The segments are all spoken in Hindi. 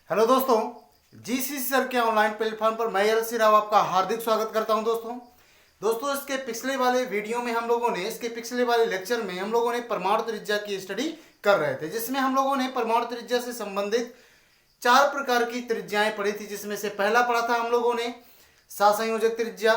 हेलो दोस्तों, जीसीसी सर के ऑनलाइन प्लेटफॉर्म पर मैं एल सी राव आपका हार्दिक स्वागत करता हूं। दोस्तों इसके पिछले वाले वीडियो में हम लोगों ने इसके पिछले वाले लेक्चर में हम लोगों ने परमाणु त्रिज्या की स्टडी कर रहे थे, जिसमें हम लोगों ने परमाणु त्रिज्या से संबंधित 4 प्रकार की त्रिज्याएं पढ़ी थी। जिसमें से पहला पढ़ा था हम लोगों ने सहसंयोजक त्रिज्या,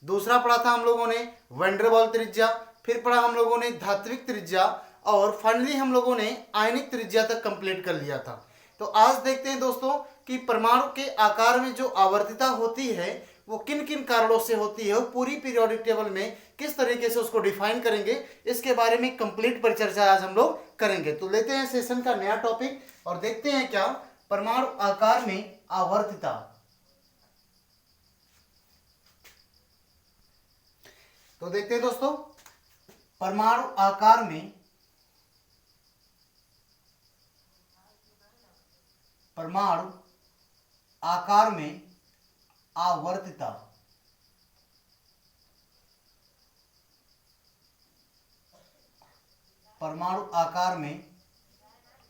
दूसरा पढ़ा था हम लोगों ने वैन-डेर-वाल त्रिज्या, फिर पढ़ा हम लोगों ने धात्विक त्रिज्या और फाइनली हम लोगों ने आयनिक त्रिज्या तक कंप्लीट कर लिया था। तो आज देखते हैं दोस्तों कि परमाणु के आकार में जो आवर्तिता होती है वो किन किन कारणों से होती है, पूरी पीरियोडिक टेबल में किस तरीके से उसको डिफाइन करेंगे, इसके बारे में कंप्लीट परिचर्चा आज हम लोग करेंगे। तो लेते हैं सेशन का नया टॉपिक और देखते हैं क्या परमाणु आकार में आवर्तिता। तो देखते हैं दोस्तों परमाणु आकार में आवर्तिता। परमाणु आकार में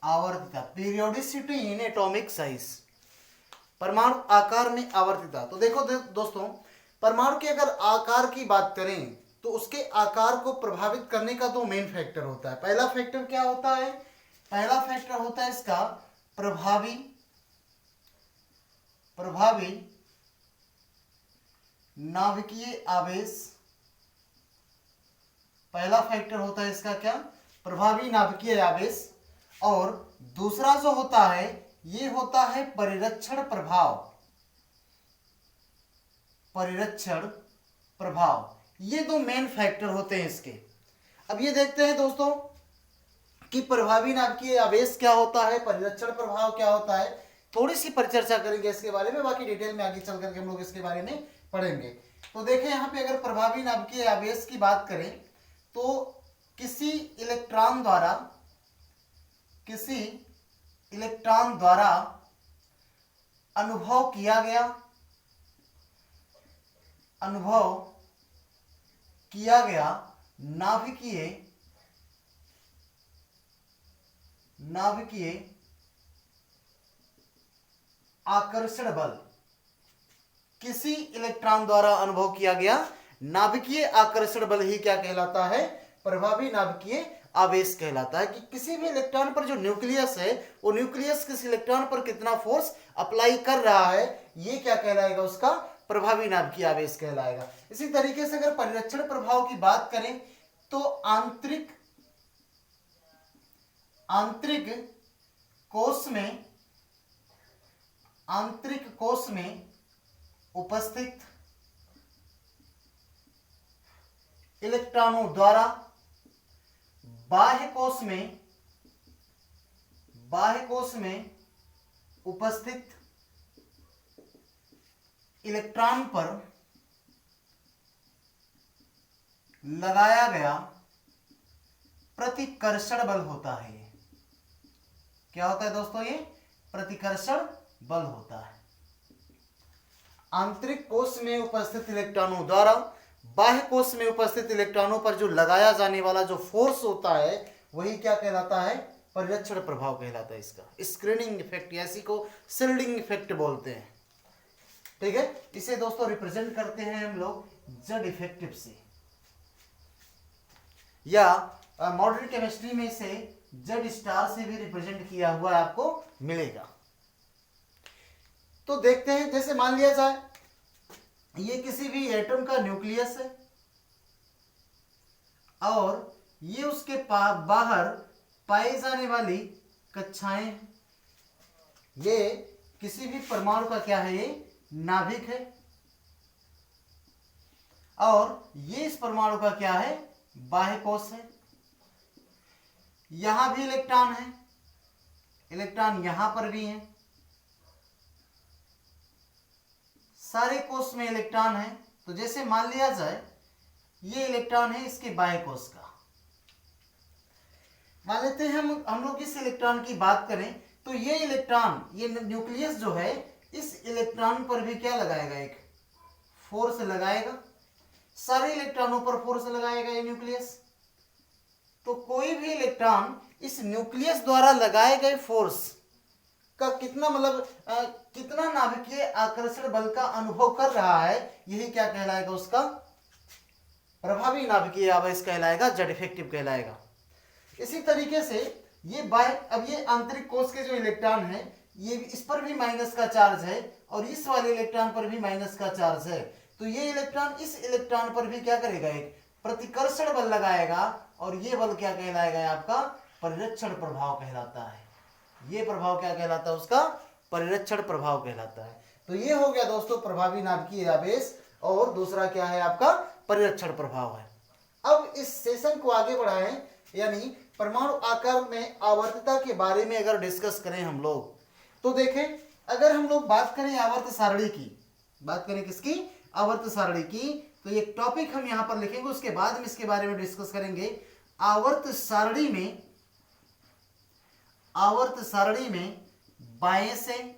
आवर्तिता, पीरियोडिसिटी इन एटॉमिक साइज। परमाणु आकार में आवर्तिता। तो देखो दोस्तों, परमाणु के अगर आकार की बात करें तो उसके आकार को प्रभावित करने का दो मेन फैक्टर होता है। पहला फैक्टर क्या होता है? पहला फैक्टर होता है इसका प्रभावी नाभिकीय आवेश। पहला फैक्टर होता है इसका क्या? प्रभावी नाभिकीय आवेश। और दूसरा जो होता है ये होता है परिरक्षण प्रभाव। ये दो मेन फैक्टर होते हैं इसके। अब ये देखते हैं दोस्तों कि प्रभावी नाभिकीय आवेश क्या होता है, परिरक्षण प्रभाव क्या होता है। थोड़ी सी परिचर्चा करेंगे इसके बारे में, बाकी डिटेल में आगे चल करके हम लोग इसके बारे में पढ़ेंगे। तो देखें यहाँ पे अगर प्रभावी नाभिकीय आवेश की बात करें तो किसी इलेक्ट्रॉन द्वारा अनुभव किया गया नाभिकीय आकर्षण बल। किसी इलेक्ट्रॉन द्वारा अनुभव किया गया नाभिकीय आकर्षण बल ही क्या कहलाता है? प्रभावी नाभिकीय आवेश कहलाता है। कि किसी भी इलेक्ट्रॉन पर जो न्यूक्लियस है वो न्यूक्लियस किसी इलेक्ट्रॉन पर कितना फोर्स अप्लाई कर रहा है, ये क्या कहलाएगा? उसका प्रभावी नाभिकीय आवेश कहलाएगा। इसी तरीके से अगर परिरक्षण प्रभाव की बात करें तो आंतरिक कोश में उपस्थित इलेक्ट्रॉनों द्वारा बाह्य कोश में उपस्थित इलेक्ट्रॉन पर लगाया गया प्रतिकर्षण बल होता है। क्या होता है दोस्तों? ये प्रतिकर्षण बल होता है। आंतरिक कोश में उपस्थित इलेक्ट्रॉनों द्वारा बाह्य कोश में उपस्थित इलेक्ट्रॉनों पर जो लगाया जाने वाला जो फोर्स होता है वही क्या कहलाता है? परिरक्षण प्रभाव कहलाता है। इसका स्क्रीनिंग इफेक्ट, ऐसी को शिल्डिंग इफेक्ट बोलते हैं। ठीक है, इसे दोस्तों रिप्रेजेंट करते हैं हम लोग जेड इफेक्टिव से, या मॉडर्न केमिस्ट्री में इसे जेड स्टार से भी रिप्रेजेंट किया हुआ आपको मिलेगा। तो देखते हैं, जैसे मान लिया जाए ये किसी भी एटम का न्यूक्लियस है और ये उसके बाहर पाई जाने वाली कक्षाएं हैं। ये किसी भी परमाणु का क्या है? ये नाभिक है। और ये इस परमाणु का क्या है? बाह्य कोश है। यहां भी इलेक्ट्रॉन है, इलेक्ट्रॉन यहां पर भी है, सारे कोश में इलेक्ट्रॉन है। तो जैसे मान लिया जाए ये इलेक्ट्रॉन है इसके बाह्य कोश का। मान लेते हैं हम लोग इस इलेक्ट्रॉन की बात करें तो ये इलेक्ट्रॉन, ये न्यूक्लियस जो है इस इलेक्ट्रॉन पर भी क्या लगाएगा? एक फोर्स लगाएगा। सारे इलेक्ट्रॉनों पर फोर्स लगाएगा ये न्यूक्लियस। तो कोई भी इलेक्ट्रॉन इस न्यूक्लियस द्वारा लगाए गए फोर्स का कितना मतलब कितना नाभिकीय आकर्षण बल का अनुभव कर रहा है, यही क्या कहलाएगा, उसका प्रभावी नाभिकीय आवेश कहलाएगा, जेड इफेक्टिव कहलाएगा। इसी तरीके से ये अब ये आंतरिक कोश के जो इलेक्ट्रॉन है, ये इस पर भी माइनस का चार्ज है और इस वाले इलेक्ट्रॉन पर भी माइनस का चार्ज है। तो ये इलेक्ट्रॉन इस इलेक्ट्रॉन पर भी क्या करेगा, एक प्रतिकर्षण बल लगाएगा और ये बल क्या कहलाएगा, आपका परिरक्षण प्रभाव कहलाता है। ये प्रभाव क्या कहलाता है, उसका परिरक्षण प्रभाव कहलाता है। तो ये हो गया दोस्तों प्रभावी नाभिकीय आवेश, और दूसरा क्या है आपका परिरक्षण प्रभाव है। अब इस सेशन को आगे बढ़ाएं, यानी परमाणु आकार में आवर्तता के बारे में अगर डिस्कस करें हम लोग, तो देखें अगर हम लोग बात करें आवर्त सारणी की, बात करें किसकी, आवर्त सारणी की, तो एक टॉपिक हम यहां पर लिखेंगे, उसके बाद में इसके बारे में डिस्कस करेंगे। आवर्त सारणी में बाएं से,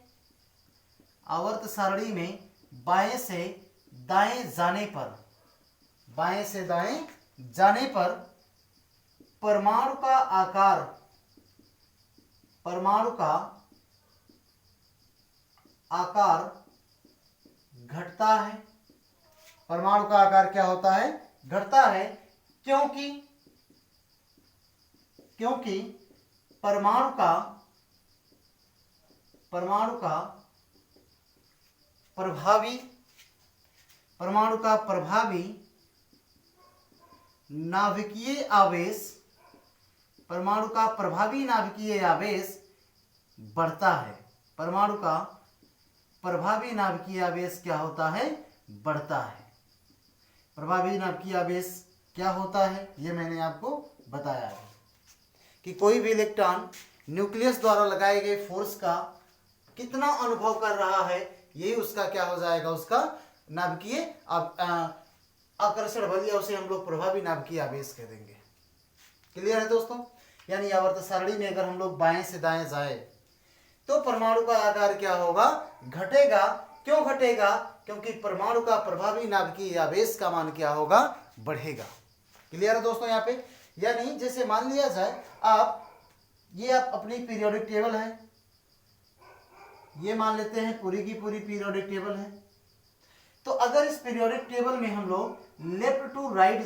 आवर्त सारणी में बाएं से दाएं जाने पर, बाएं से दाएं जाने पर परमाणु का आकार, परमाणु का आकार घटता है। परमाणु का आकार क्या होता है, घटता है, क्योंकि परमाणु का प्रभावी नाभिकीय आवेश, परमाणु का प्रभावी नाभिकीय आवेश बढ़ता है। परमाणु का प्रभावी नाभिकीय आवेश क्या होता है, बढ़ता है। प्रभावी नाभिकीय आवेश क्या होता है, ये मैंने आपको बताया है कि कोई भी इलेक्ट्रॉन न्यूक्लियस द्वारा लगाए गए फोर्स का कितना अनुभव कर रहा है, यही उसका क्या हो जाएगा, उसका नाभिकीय आकर्षण बल, या उसे हम लोग प्रभावी नाभिकीय आवेश कह देंगे। क्लियर है दोस्तों। यानी आवर्त सारणी में अगर हम लोग बाएं से दाएं जाए तो परमाणु का आकार क्या होगा, घटेगा। क्यों घटेगा, क्योंकि परमाणु का प्रभावी नाभिकीय आवेश का मान क्या होगा, बढ़ेगा। क्लियर है दोस्तों यहाँ पे। यानी जैसे मान लिया जाए ये आप अपनी पीरियोडिक टेबल है, ये मान लेते हैं पूरी की पूरी पीरियोडिक टेबल है। तो अगर इस पीरियोडिक टेबल में हम लोग लेफ्ट टू राइट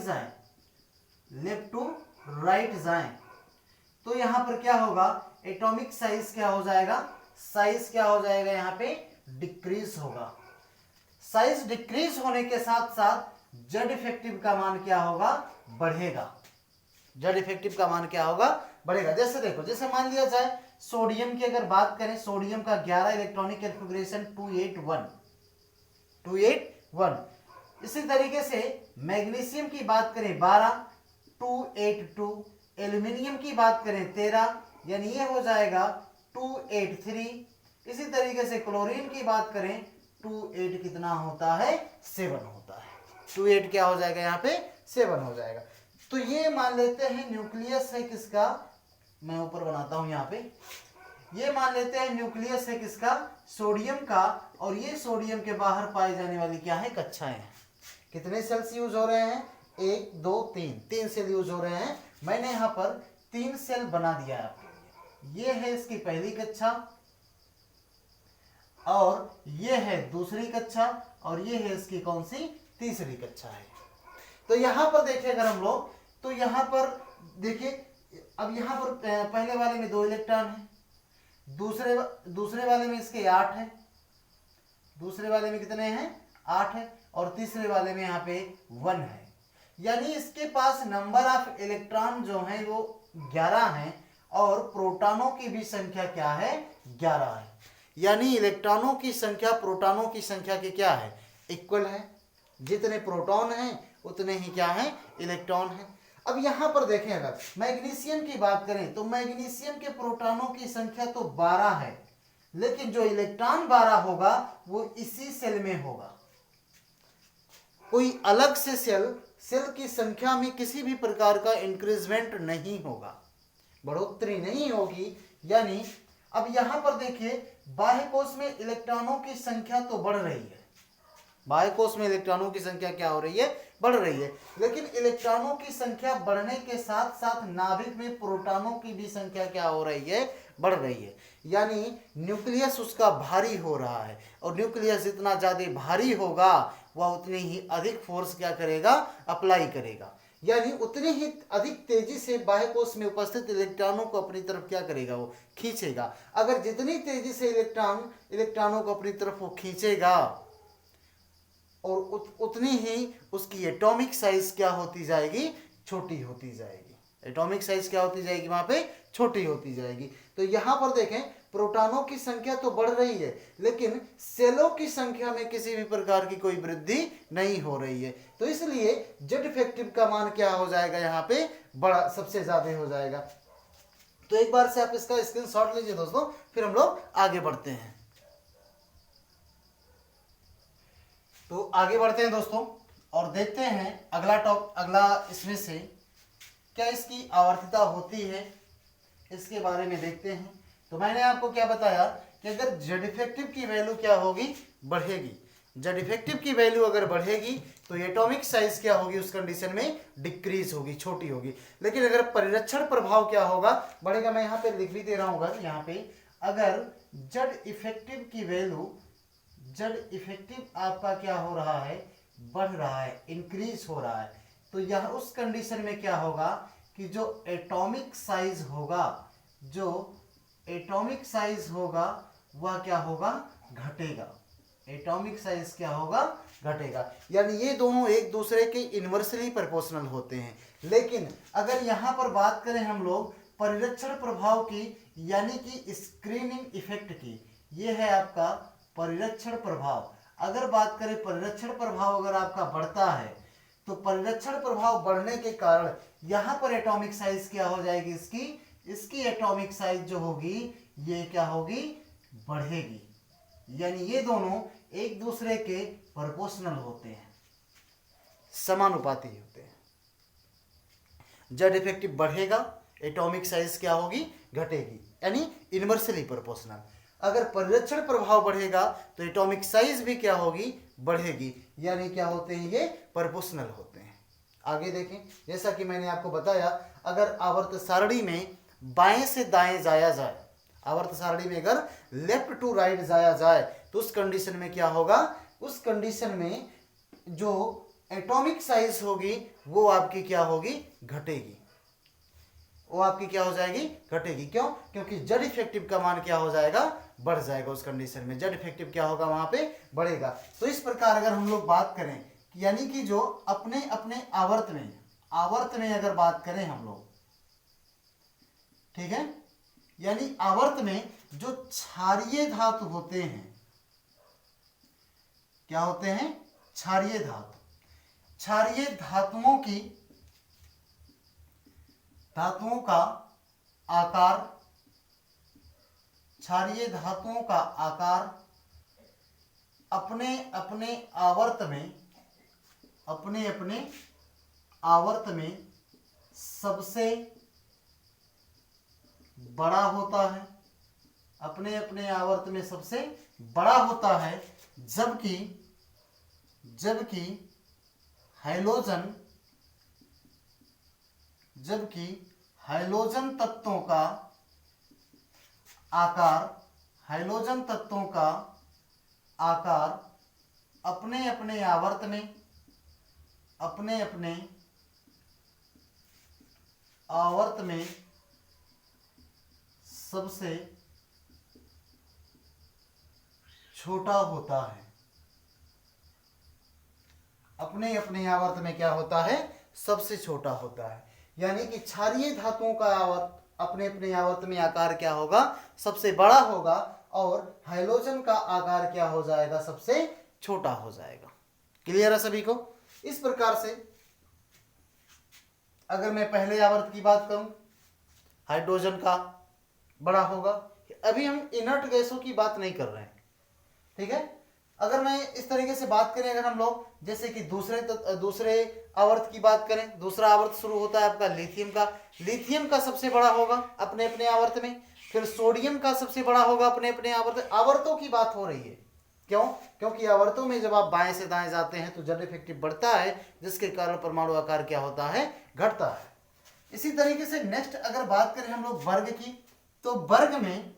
जाएं, तो यहां पर क्या होगा, एटॉमिक साइज क्या हो जाएगा, साइज क्या हो जाएगा, यहां पे डिक्रीज होगा। साइज डिक्रीज होने के साथ साथ जेड इफेक्टिव का मान क्या होगा, बढ़ेगा। जेड इफेक्टिव का मान क्या होगा, बढ़ेगा। जैसे देखो, जैसे मान लिया जाए सोडियम की अगर बात करें, सोडियम का 11 इलेक्ट्रॉनिक कॉन्फ़िगरेशन 281। इसी तरीके से मैग्नीशियम की बात करें 12, 282। एल्यूमिनियम की बात करें 13, यानी ये हो जाएगा 283। इसी तरीके से क्लोरीन की बात करें 28 कितना होता है, 7 होता है। 28 क्या हो जाएगा, यहाँ पे 7 हो जाएगा। तो ये मान लेते हैं न्यूक्लियस है किसका, मैं ऊपर बनाता हूं यहाँ पे, ये मान लेते हैं न्यूक्लियस है किसका, सोडियम का, और ये सोडियम के बाहर पाई जाने वाली क्या है, कक्षाएं हैं। कितने सेल्स यूज हो रहे हैं, 1 2 3 सेल यूज हो रहे हैं। मैंने यहाँ पर 3 सेल बना दिया है आपके लिए। ये है इसकी पहली कक्षा, और ये है दूसरी कक्षा, और ये है इसकी कौन सी, तीसरी कक्षा है। तो यहाँ पर देखिए अगर हम लोग, तो यहाँ पर देखिए, अब यहाँ पर पहले वाले में 2 इलेक्ट्रॉन है, दूसरे वाले में इसके 8 है, दूसरे वाले में कितने हैं, 8 है, और तीसरे वाले में यहाँ पे 1 है। यानी इसके पास नंबर ऑफ इलेक्ट्रॉन जो है वो 11 है, और प्रोटॉनों की भी संख्या क्या है, 11 है। यानी इलेक्ट्रॉनों की संख्या प्रोटॉनों की संख्या के क्या है, इक्वल है। जितने प्रोटॉन हैं उतने ही क्या है, इलेक्ट्रॉन है। अब यहां पर देखें, अगर मैग्नीशियम की बात करें तो मैग्नीशियम के प्रोटॉनों की संख्या तो 12 है, लेकिन जो इलेक्ट्रॉन 12 होगा वो इसी सेल में होगा। कोई अलग से सेल की संख्या में किसी भी प्रकार का इंक्रीजमेंट नहीं होगा, बढ़ोतरी नहीं होगी। यानी अब यहां पर देखिए, बाह्य कोश में इलेक्ट्रॉनों की संख्या तो बढ़ रही है, बाह्य कोश में इलेक्ट्रॉनों की संख्या क्या हो रही है, बढ़ रही है। लेकिन इलेक्ट्रॉनों की संख्या बढ़ने के साथ साथ नाभिक में प्रोटॉनों की भी संख्या क्या हो रही है, बढ़ रही है। यानी न्यूक्लियस उसका भारी हो रहा है, और न्यूक्लियस जितना ज़्यादा भारी होगा वह उतनी ही अधिक फोर्स क्या करेगा, अप्लाई करेगा, यानी उतनी ही अधिक तेजी से बाह्य कोश में उपस्थित इलेक्ट्रॉनों को अपनी तरफ क्या करेगा, वो खींचेगा। अगर जितनी तेजी से इलेक्ट्रॉनों को अपनी तरफ वो खींचेगा और उतनी ही उसकी एटॉमिक साइज क्या होती जाएगी, छोटी होती जाएगी। एटॉमिक साइज क्या होती जाएगी, वहां पे छोटी होती जाएगी। तो यहां पर देखें प्रोटॉनों की संख्या तो बढ़ रही है, लेकिन सेलों की संख्या में किसी भी प्रकार की कोई वृद्धि नहीं हो रही है। तो इसलिए जेड इफेक्टिव का मान क्या हो जाएगा, यहाँ पे बड़ा सबसे ज्यादा हो जाएगा। तो एक बार से आप इसका स्क्रीनशॉट लीजिए दोस्तों, फिर हम लोग आगे बढ़ते हैं। तो आगे बढ़ते हैं दोस्तों और देखते हैं अगला इसमें से क्या इसकी आवर्तता होती है, इसके बारे में देखते हैं। तो मैंने आपको क्या बताया कि अगर जेड इफेक्टिव की वैल्यू क्या होगी, बढ़ेगी। जेड इफेक्टिव की वैल्यू अगर बढ़ेगी तो एटॉमिक साइज क्या होगी, उस कंडीशन में डिक्रीज होगी, छोटी होगी। लेकिन अगर परिरक्षण प्रभाव क्या होगा, बढ़ेगा। मैं यहाँ पे लिख भी दे रहा हूँ, अगर यहाँ पे अगर जेड इफेक्टिव की वैल्यू, जेड इफेक्टिव आपका क्या हो रहा है, बढ़ रहा है, इंक्रीज हो रहा है, तो यह उस कंडीशन में क्या होगा कि जो एटॉमिक साइज होगा, जो एटॉमिक साइज होगा वह क्या होगा, घटेगा। एटॉमिक साइज क्या होगा, घटेगा। यानी ये दोनों एक दूसरे के इनवर्सली प्रोपोर्शनल होते हैं। लेकिन अगर यहाँ पर बात करें हम लोग परिरक्षण प्रभाव की, यानी कि स्क्रीनिंग इफेक्ट की, ये है आपका परिरक्षण प्रभाव। अगर बात करें परिरक्षण प्रभाव अगर आपका बढ़ता है, तो परिरक्षण प्रभाव बढ़ने के कारण यहाँ पर एटॉमिक साइज क्या हो जाएगी, इसकी एटॉमिक साइज जो होगी ये क्या होगी, बढ़ेगी। यानी ये दोनों एक दूसरे के प्रोपोर्शनल होते हैं, समानुपाती होते हैं। जेड इफेक्टिव बढ़ेगा, एटॉमिक साइज क्या होगी, घटेगी, यानी इनवर्सली प्रोपोर्शनल। अगर परिरक्षण प्रभाव बढ़ेगा तो एटॉमिक साइज भी क्या होगी, बढ़ेगी, यानी क्या होते हैं, ये प्रोपोर्शनल होते हैं। आगे देखें, जैसा कि मैंने आपको बताया, अगर आवर्त सारणी में बाएं से दाएं जाया जाए, आवर्त सारणी में अगर लेफ्ट टू राइट जाया जाए, तो उस कंडीशन में क्या होगा, उस कंडीशन में जो एटॉमिक साइज होगी वो आपकी क्या होगी, घटेगी। वो आपकी क्या हो जाएगी, घटेगी। क्यों? क्योंकि जेड इफेक्टिव का मान क्या हो जाएगा, बढ़ जाएगा। उस कंडीशन में जेड इफेक्टिव क्या होगा, वहां पे बढ़ेगा। तो इस प्रकार अगर हम लोग बात करें, यानी कि जो अपने अपने आवर्त में अगर बात करें हम लोग, ठीक है, यानी आवर्त में जो क्षारीय धातु होते हैं, क्या होते हैं, क्षारीय धातु। क्षारीय धातुओं का आकार, क्षारीय धातुओं का आकार अपने अपने आवर्त में सबसे बड़ा होता है, अपने अपने आवर्त में सबसे बड़ा होता है, जबकि हैलोजन तत्वों का आकार अपने अपने आवर्त में सबसे छोटा होता है। अपने अपने आवर्त में क्या होता है, सबसे छोटा होता है। यानी कि क्षारीय धातुओं का आवर्त अपने अपने आवर्त में आकार क्या होगा, सबसे बड़ा होगा, और हैलोजन का आकार क्या हो जाएगा, सबसे छोटा हो जाएगा। क्लियर है सभी को? इस प्रकार से अगर मैं पहले आवर्त की बात करूं, हाइड्रोजन का बड़ा होगा। अभी हम इनर्ट गैसों की बात नहीं कर रहे हैं, ठीक है। अगर मैं इस तरीके से बात करें, अगर हम लोग जैसे कि दूसरे आवर्त की बात करें, दूसरा आवर्त शुरू होता है आपका लिथियम का सबसे बड़ा होगा अपने अपने आवर्त में। फिर सोडियम का सबसे बड़ा होगा अपने अपने आवर्तों की बात हो रही है। क्यों? क्योंकि आवर्तों में जब आप बाएं से दाएं जाते हैं तो जेड इफेक्टिव बढ़ता है, जिसके कारण परमाणु आकार क्या होता है, घटता है। इसी तरीके से नेक्स्ट अगर बात करें हम लोग वर्ग की, तो वर्ग में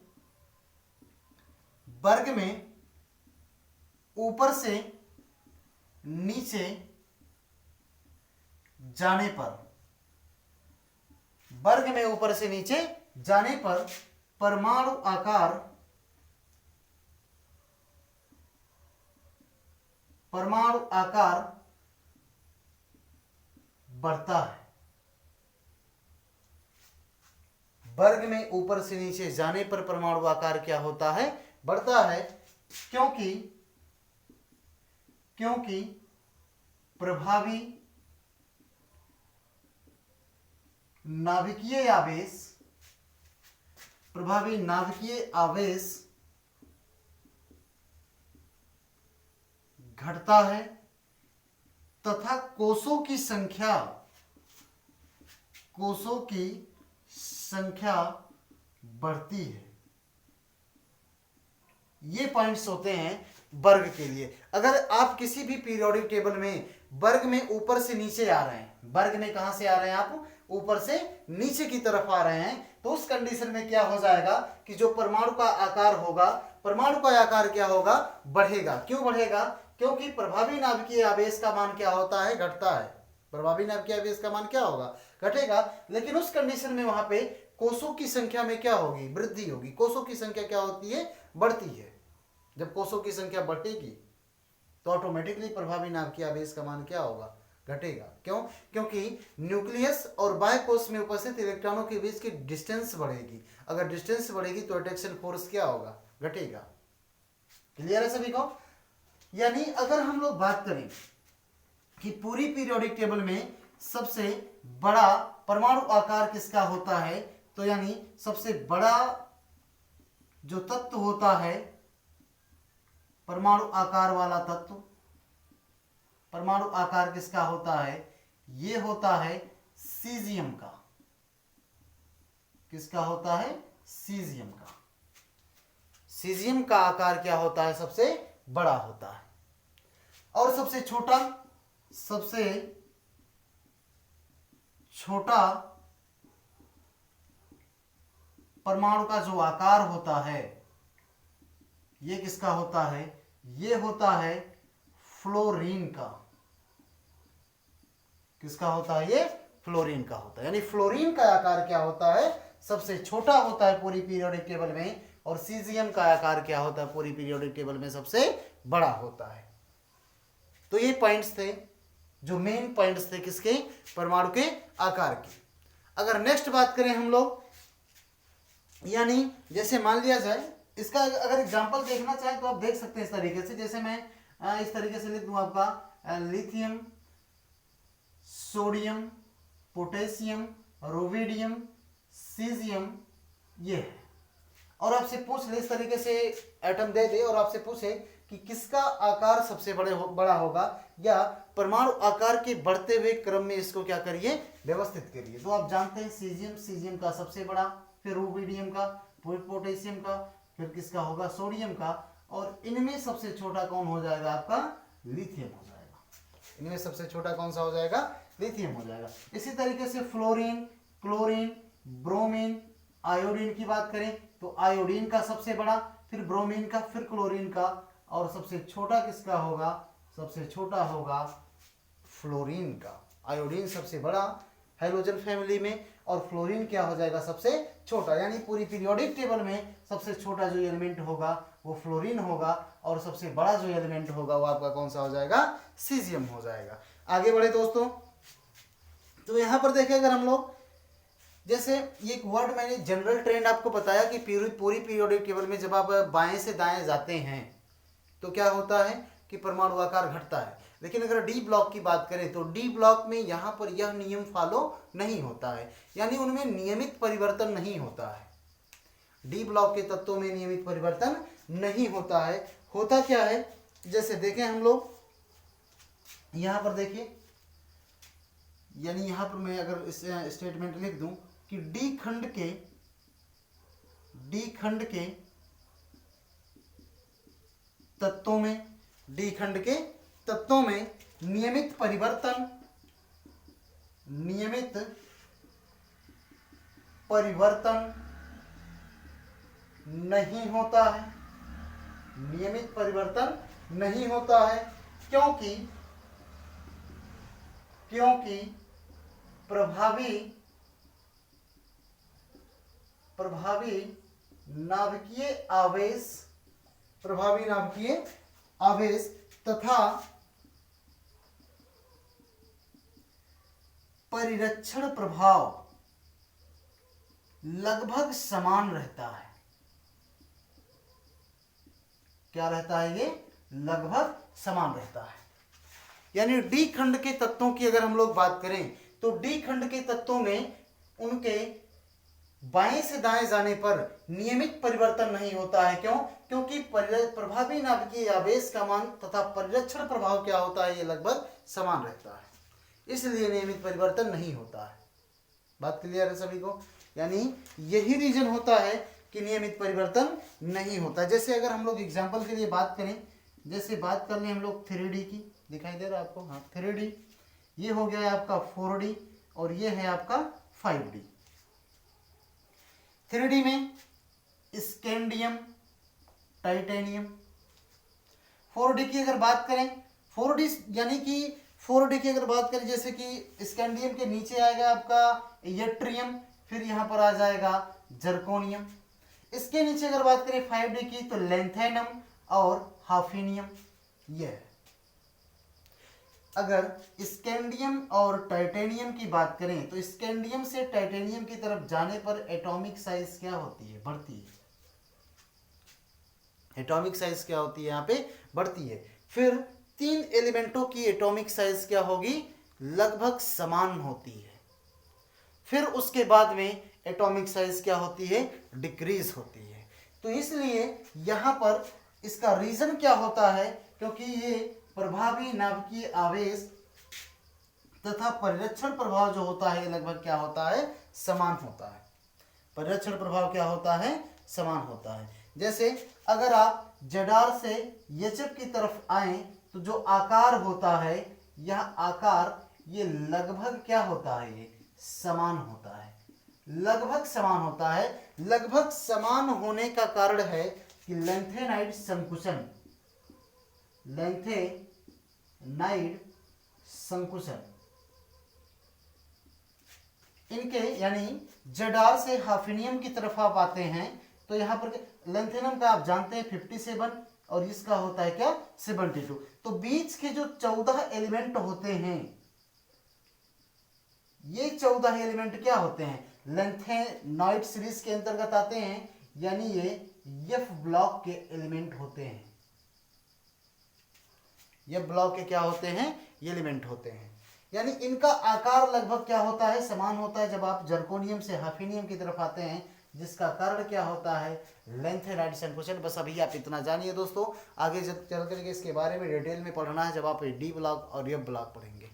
वर्ग में ऊपर से नीचे जाने पर, वर्ग में ऊपर से नीचे जाने पर परमाणु आकार बढ़ता है। वर्ग में ऊपर से नीचे जाने पर परमाणु आकार क्या होता है? बढ़ता है, क्योंकि प्रभावी नाभिकीय आवेश घटता है तथा कोषों की संख्या बढ़ती है। ये पॉइंट्स होते हैं वर्ग के लिए। अगर आप किसी भी पीरियोडिक टेबल में वर्ग में ऊपर से नीचे आ रहे हैं, वर्ग में कहां से आ रहे हैं आप? ऊपर से नीचे की तरफ आ रहे हैं, तो उस कंडीशन में क्या हो जाएगा कि जो परमाणु का आकार होगा, परमाणु का आकार क्या होगा? बढ़ेगा। क्यों बढ़ेगा? क्योंकि प्रभावी नाभिकीय आवेश का मान क्या होता है? घटता है। प्रभावी नाभिकीय आवेश का मान क्या होगा? घटेगा। लेकिन उस कंडीशन में वहां पे कोषों की संख्या में क्या होगी? वृद्धि होगी। कोषों की संख्या क्या होती है? बढ़ती है। जब कोषों की संख्या बढ़ेगी तो ऑटोमेटिकली प्रभावी नाभिकीय आवेश का मान क्या होगा? घटेगा। क्यों? क्योंकि न्यूक्लियस और बाह्य कोष में उपस्थित इलेक्ट्रॉनों के बीच की डिस्टेंस बढ़ेगी। अगर डिस्टेंस बढ़ेगी तो अट्रैक्शन फोर्स क्या होगा? घटेगा। क्लियर है सभी को? यानी अगर हम लोग बात करें कि पूरी पीरियोडिक टेबल में सबसे बड़ा परमाणु आकार किसका होता है, तो यानी सबसे बड़ा जो तत्व होता है, परमाणु आकार वाला तत्व, परमाणु आकार किसका होता है? ये होता है सीजियम का। किसका होता है? सीजियम का। सीजियम का आकार क्या होता है? सबसे बड़ा होता है। और सबसे छोटा परमाणु का जो आकार होता है, ये किसका होता है? ये होता है फ्लोरीन का। किसका होता है? ये फ्लोरीन का होता है। यानी फ्लोरीन का आकार क्या होता है? सबसे छोटा होता है पूरी पीरियोडिक टेबल में, और सीजियम का आकार क्या होता है? पूरी पीरियोडिक टेबल में सबसे बड़ा होता है। तो ये पॉइंट्स थे जो मेन पॉइंट्स थे किसके? परमाणु के आकार के। अगर नेक्स्ट बात करें हम लोग, यानी जैसे मान लिया जाए, इसका अगर एग्जांपल देखना चाहें तो आप देख सकते हैं इस तरीके से। जैसे मैं इस तरीके से लिख दूं आपका lithium, sodium, potassium, rubidium, caesium, ये है। और आपसे पूछ ले, इस तरीके से एटम दे दे और आपसे पूछे कि किसका आकार सबसे बड़ा होगा, या परमाणु आकार के बढ़ते हुए क्रम में इसको क्या करिए? व्यवस्थित करिए। तो आप जानते हैं सीजियम का सबसे बड़ा, फिर रुबिडियम का, फिर पोटेशियम का, फिर किसका होगा? सोडियम का। और इनमें सबसे छोटा कौन हो जाएगा? आपका लिथियम हो जाएगा। इनमें सबसे छोटा कौन सा हो जाएगा? लिथियम हो जाएगा। इसी तरीके से फ्लोरीन, क्लोरीन, ब्रोमीन, आयोडीन की बात करें तो आयोडीन का सबसे बड़ा, फिर ब्रोमीन का, फिर क्लोरीन का, और सबसे छोटा किसका होगा? सबसे छोटा होगा फ्लोरीन का। आयोडीन सबसे बड़ा हाइड्रोजन फैमिली में, और फ्लोरीन क्या हो जाएगा? सबसे छोटा। यानी पूरी पीरियोडिक टेबल में सबसे छोटा जो एलिमेंट होगा वो फ्लोरीन होगा, और सबसे बड़ा जो एलिमेंट होगा वो आपका कौन सा हो जाएगा? सीजियम हो जाएगा। आगे बढ़े दोस्तों, तो यहां पर देखें अगर हम लोग, जैसे ये एक वर्ड मैंने जनरल ट्रेंड आपको बताया कि पूरी पीरियोडिक टेबल में जब आप बाएं से दाएं जाते हैं तो क्या होता है कि परमाणु आकार घटता है। लेकिन अगर डी ब्लॉक की बात करें तो डी ब्लॉक में यहाँ पर यह नियम फॉलो नहीं होता है, यानी उनमें नियमित परिवर्तन नहीं होता है। डी ब्लॉक के तत्वों में नियमित परिवर्तन नहीं होता है। होता क्या है, जैसे देखें हम लोग यहाँ पर देखिए, यानी यहाँ पर मैं अगर इस स्टेटमेंट लिख दूं कि डी खंड के तत्वों में नियमित परिवर्तन नहीं होता है। नियमित परिवर्तन नहीं होता है, क्योंकि प्रभावी नाभिकीय आवेश तथा परिरक्षण प्रभाव लगभग समान रहता है। क्या रहता है? ये लगभग समान रहता है। यानी डी खंड के तत्वों की अगर हम लोग बात करें तो डी खंड के तत्वों में उनके बाएं से दाएं जाने पर नियमित परिवर्तन नहीं होता है। क्यों? क्योंकि प्रभावी नाभिकीय आवेश का मान तथा परिरक्षण प्रभाव क्या होता है? ये लगभग समान रहता है, इसलिए नियमित परिवर्तन नहीं होता है। बात क्लियर है सभी को? यानी यही रीजन होता है कि नियमित परिवर्तन नहीं होता। जैसे अगर हम लोग एग्जाम्पल के लिए बात करें, जैसे बात कर लें हम लोग 3D की, दिखाई दे रहा है आपको? हाँ, 3D ये हो गया है आपका 4D और ये है आपका 5D। 3D में स्कैंडियम, टाइटेनियम। 4D की अगर बात करें, 4D यानी कि 4D की अगर बात करें, जैसे कि स्कैंडियम के नीचे आएगा आपका यट्रियम, फिर यहाँ पर आ जाएगा जर्कोनियम। इसके नीचे अगर बात करें 5D की तो लैंथेनम और हाफिनियम। यह अगर स्कैंडियम और टाइटेनियम की बात करें तो स्कैंडियम से टाइटेनियम की तरफ जाने पर एटॉमिक साइज क्या होती है? बढ़ती है। एटॉमिक साइज क्या होती है? यहाँ पे बढ़ती है। फिर तीन एलिमेंटों की एटॉमिक साइज क्या होगी? लगभग समान होती है। फिर उसके बाद में एटॉमिक साइज क्या होती है? डिक्रीज होती है। तो इसलिए यहां पर इसका रीजन क्या होता है? क्योंकि ये प्रभावी नाभिकीय आवेश तथा परिरक्षण प्रभाव जो होता है लगभग क्या होता है? समान होता है। परिरक्षण प्रभाव क्या होता है? समान होता है। जैसे अगर आप जडार से एचएफ की तरफ आए तो जो आकार होता है, यह आकार ये लगभग क्या होता है? ये समान होता है, लगभग समान होता है। लगभग समान होने का कारण है कि लेंथेनाइड संकुचन, इनके यानी जडार से हाफिनियम की तरफ आप आते हैं तो यहां पर लेंथेनम का आप जानते हैं 57 और इसका होता है क्या? 72। तो बीच के जो 14 एलिमेंट होते हैं, ये 14 एलिमेंट क्या होते हैं? लेंथेनॉइड सीरीज के अंतर्गत आते हैं, यानी ये एफ ब्लॉक के एलिमेंट होते हैं। ये ब्लॉक के क्या होते हैं? ये एलिमेंट होते हैं। यानी इनका आकार लगभग क्या होता है? समान होता है। जब आप जर्कोनियम से हाफिनियम की तरफ आते हैं, जिसका कारण क्या होता है? लेंथेनाइड संकुचन। बस अभी आप इतना जानिए दोस्तों, आगे जब चल करके इसके बारे में डिटेल में पढ़ना है जब आप डी ब्लॉक और एफ ब्लॉक पढ़ेंगे।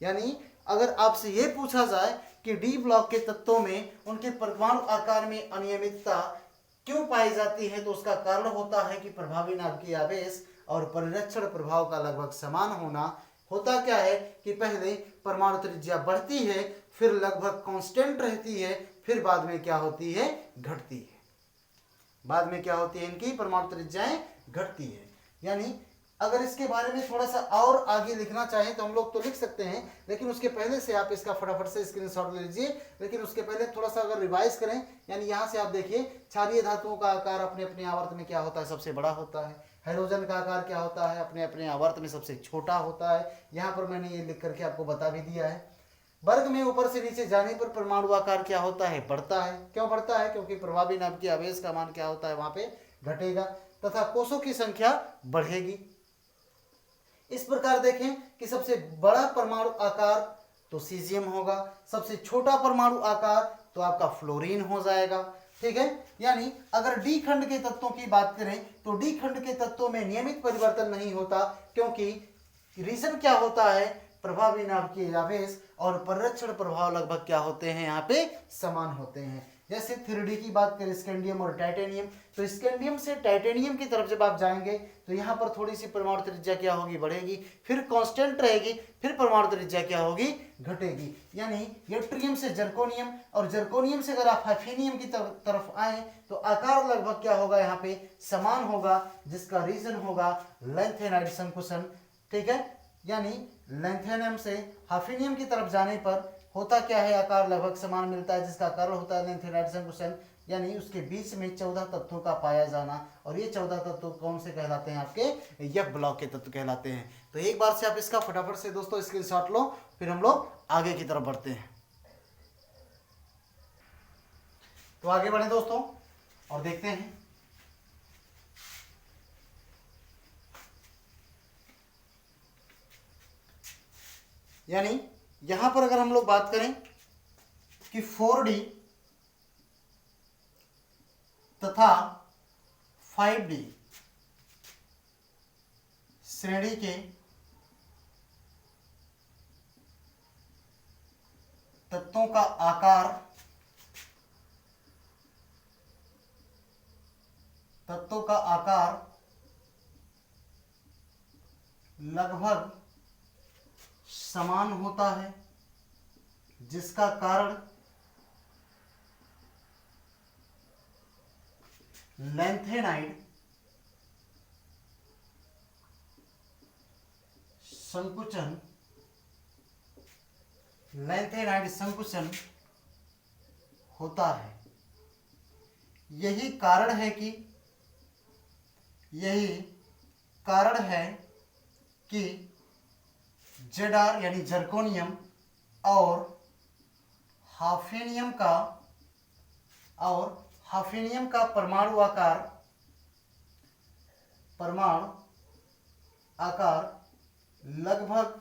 यानी अगर आपसे ये पूछा जाए कि डी ब्लॉक के तत्वों में उनके परमाणु आकार में अनियमितता क्यों पाई जाती है, तो उसका कारण होता है कि प्रभावी नाभिकीय आवेश और परिरक्षण प्रभाव का लगभग समान होना। होता क्या है कि पहले परमाणु त्रिज्या बढ़ती है, फिर लगभग कांस्टेंट रहती है, फिर बाद में क्या होती है? घटती है। बाद में क्या होती है? इनकी परमाणु त्रिज्याएं घटती है। यानी अगर इसके बारे में थोड़ा सा और आगे लिखना चाहें तो हम लोग तो लिख सकते हैं, लेकिन उसके पहले से आप इसका फटाफट से स्क्रीनशॉट ले लीजिए। लेकिन उसके पहले थोड़ा सा अगर रिवाइज करें, यानी यहाँ से आप देखिए क्षारीय धातुओं का आकार अपने अपने आवर्त में क्या होता है? सबसे बड़ा होता है। हाइड्रोजन का आकार क्या होता है? अपने अपने आवर्त में सबसे छोटा होता है। यहाँ पर मैंने ये लिख करके आपको बता भी दिया है। वर्ग में ऊपर से नीचे जाने पर परमाणु आकार क्या होता है? बढ़ता है। क्यों बढ़ता है? क्योंकि प्रभावी नाभिकीय आवेश का मान क्या होता है? वहां पे घटेगा तथा कोषों की संख्या बढ़ेगी। इस प्रकार देखें कि सबसे बड़ा परमाणु आकार तो सीजियम होगा, सबसे छोटा परमाणु आकार तो आपका फ्लोरीन हो जाएगा। ठीक है। यानी अगर डी खंड के तत्वों की बात करें तो डी खंड के तत्वों में नियमित परिवर्तन नहीं होता, क्योंकि रीजन क्या होता है? प्रभावी नाभिकीय आवेश और परिरक्षण प्रभाव लगभग क्या होते हैं? यहाँ पे समान होते हैं। जैसे 3D की बात करें स्कैंडियम और टाइटेनियम, तो स्कैंडियम से टाइटेनियम की तरफ जब आप जाएंगे तो यहाँ पर थोड़ी सी परमाणु त्रिज्या क्या होगी, बढ़ेगी, फिर कांस्टेंट रहेगी, फिर परमाणु त्रिज्या क्या होगी, घटेगी। यानी यूट्रियम से जर्कोनियम और जर्कोनियम से अगर आप हाइफेनियम की तरफ आए तो आकार लगभग क्या होगा, यहाँ पे समान होगा, जिसका रीजन होगा लैंथेनाइड संकुचन। ठीक है, यानी लैंथेनियम से हाइफेनियम की तरफ जाने पर होता क्या है, आकार लगभग समान मिलता है, जिसका कारण होता है लैंथेनाइड संकुचन, यानी उसके बीच में 14 तत्वों का पाया जाना। और ये 14 तत्व कौन से कहलाते हैं, आपके एफ ब्लॉक के तत्व कहलाते हैं। तो एक बार से आप इसका फटाफट से दोस्तों स्क्रीनशॉट लो, फिर हम लोग आगे की तरफ बढ़ते हैं। तो आगे बढ़े दोस्तों और देखते हैं। यानी यहां पर अगर हम लोग बात करें कि 4D तथा 5D श्रेणी के तत्वों का आकार लगभग समान होता है, जिसका कारण लैंथेनाइड संकुचन होता है। यही कारण है कि Zr यानी जर्कोनियम और हाफेनियम का परमाणु आकार लगभग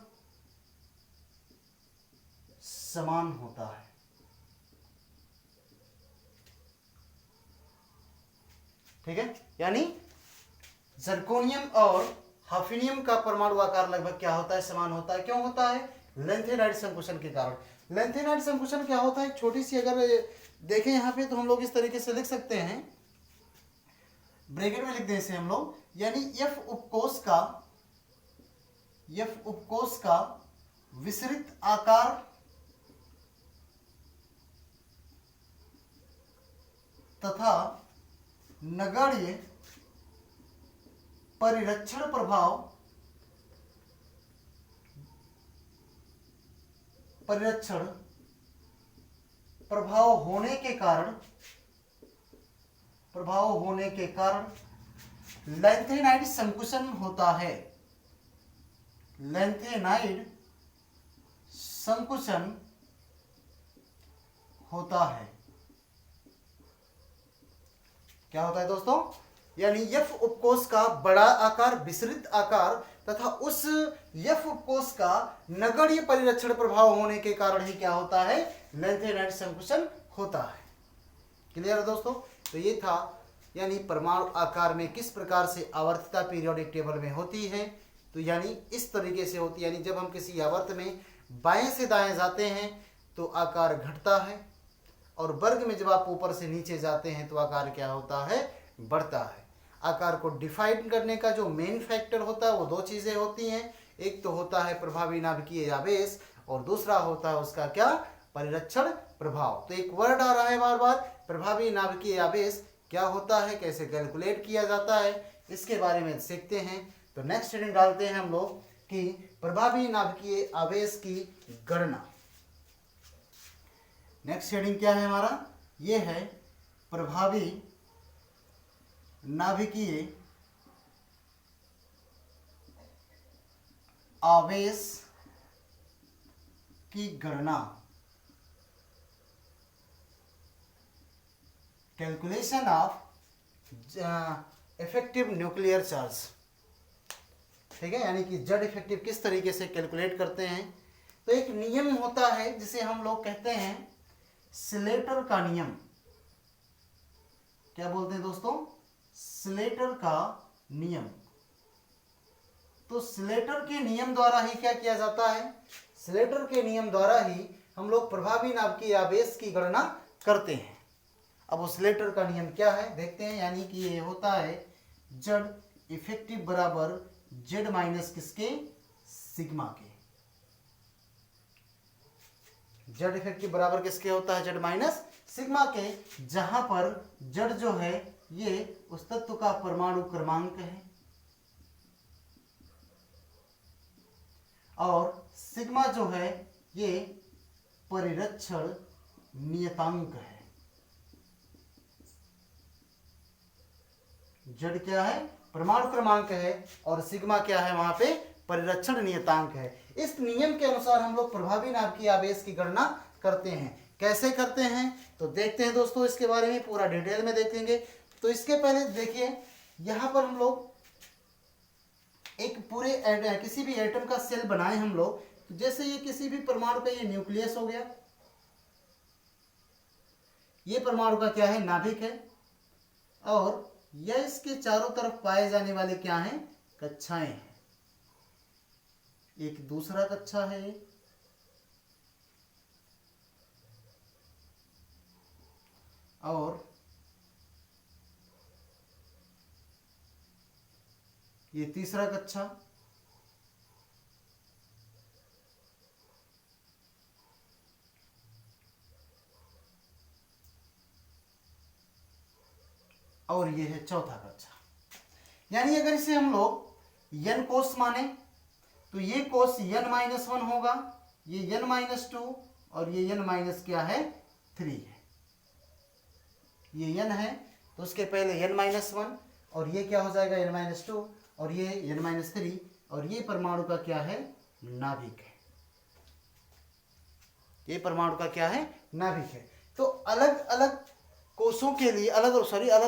समान होता है। ठीक है, यानी जर्कोनियम और हाफेनियम का परमाणु आकार लगभग क्या होता है, समान होता है। क्यों होता है, लैंथेनाइड संकुचन के कारण। लैंथेनाइड संकुचन क्या होता है, छोटी सी अगर देखें यहाँ पे तो हम लोग इस तरीके से लिख सकते हैं, ब्रैकेट में लिख दें इसे हम लोग, यानी एफ उपकोष का विसरित आकार तथा नगण्य परिरक्षण प्रभाव होने के कारण लैंथेनाइड संकुचन होता है। लैंथेनाइड संकुचन होता है। क्या होता है दोस्तों, यानी एफ उपकोष का बड़ा आकार, विसरित आकार तथा उस एफ उपकोष का नगण्य परिरक्षण प्रभाव होने के कारण ही क्या होता है, लैंथेनाइड संकुचन होता है। क्लियर है दोस्तों। तो ये था, यानी परमाणु आकार में किस प्रकार से आवर्तता पीरियोडिक टेबल में होती है। तो यानी इस तरीके से होती है, यानी जब हम किसी आवर्त में बाएं से दाएं जाते हैं तो आकार घटता है, और वर्ग में जब आप ऊपर से नीचे जाते हैं तो आकार क्या होता है, बढ़ता है। आकार को डिफाइन करने का जो मेन फैक्टर होता है वो दो चीजें होती हैं, एक तो होता है प्रभावी नाभिकीय आवेश और दूसरा होता है उसका क्या, परिरक्षण प्रभाव। तो एक वर्ड आ रहा है बार बार, प्रभावी नाभिकीय आवेश क्या होता है, कैसे कैलकुलेट किया जाता है, इसके बारे में सीखते हैं। तो नेक्स्ट हेडिंग डालते हैं हम लोग कि प्रभावी नाभिकीय आवेश की गणना। नेक्स्ट हेडिंग क्या है हमारा, ये है प्रभावी नाभिकीय आवेश की गणना, calculation of effective nuclear charge. ठीक है, यानी कि जेड इफेक्टिव किस तरीके से कैलकुलेट करते हैं। तो एक नियम होता है जिसे हम लोग कहते हैं स्लेटर का नियम। क्या बोलते हैं दोस्तों, स्लेटर का नियम। तो स्लेटर के नियम द्वारा ही क्या किया जाता है, स्लेटर के नियम द्वारा ही हम लोग प्रभावी नाभिकीय आवेश की गणना करते हैं। अब ऑसिलेटर का नियम क्या है देखते हैं, यानी कि ये होता है जेड इफेक्टिव बराबर जेड माइनस किसके, सिग्मा के। जेड इफेक्टिव बराबर किसके होता है, जेड माइनस सिग्मा के, जहां पर जेड जो है ये उस तत्व का परमाणु क्रमांक है और सिग्मा जो है ये परिरक्षण नियतांक है। जेड क्या है, परमाणु क्रमांक है और सिग्मा क्या है, वहां पे परिरक्षण नियतांक है। इस नियम के अनुसार हम लोग प्रभावी नाभिकीय आवेश की गणना करते हैं। कैसे करते हैं तो देखते हैं दोस्तों, इसके बारे में पूरा डिटेल में देखेंगे। तो इसके पहले देखिए, यहां पर हम लोग एक पूरे किसी भी एटम का सेल बनाए हम लोग, तो जैसे ये किसी भी परमाणु का ये न्यूक्लियस हो गया, ये परमाणु का क्या है, नाभिक है, और यह इसके चारों तरफ पाए जाने वाले क्या हैं, कक्षाएं हैं। एक दूसरा कक्षा है और ये तीसरा कक्षा, और ये है चौथा कक्षा। यानी अगर इसे हम लोग n कोष माने तो ये कोष n-1 होगा, ये n-2 और ये n माइनस क्या है, 3 है। ये n है तो उसके पहले n-1 और ये क्या हो जाएगा, n-2 और ये n-3 और ये परमाणु का क्या है, नाभिक है। ये परमाणु का क्या है, नाभिक है। तो अलग अलग कोषों के लिए अलग